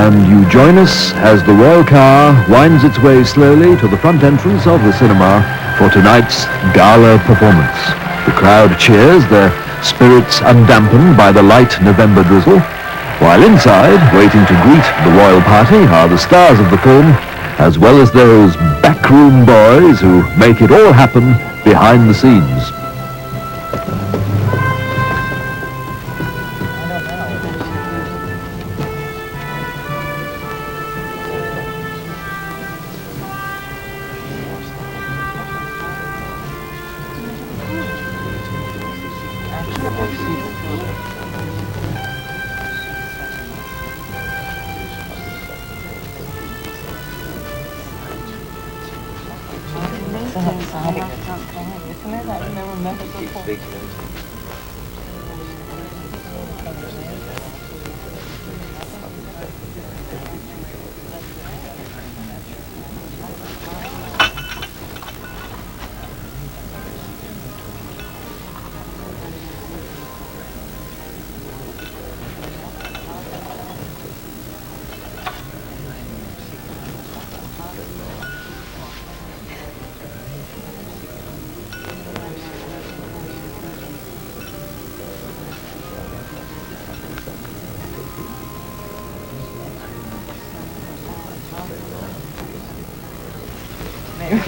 And you join us as the royal car winds its way slowly to the front entrance of the cinema for tonight's gala performance. The crowd cheers, their spirits undampened by the light November drizzle, while inside, waiting to greet the royal party, are the stars of the film, as well as those backroom boys who make it all happen behind the scenes.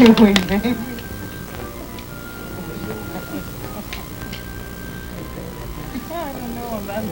Maybe. I don't know about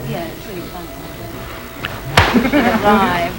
Yeah, it's really fun. Live.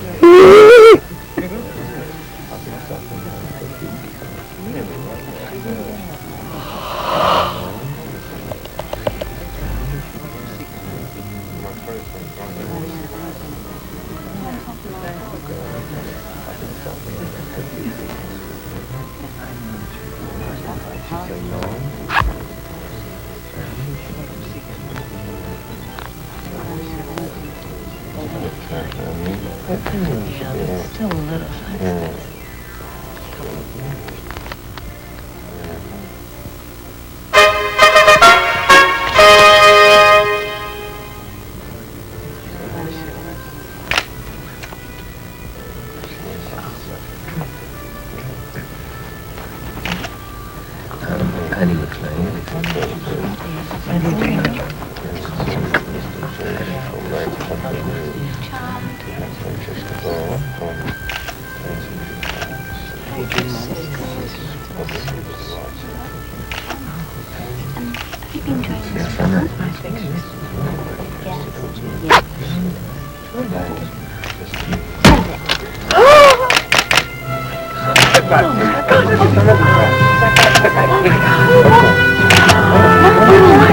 Still a little fun. Annie McLean. Oh, Oh,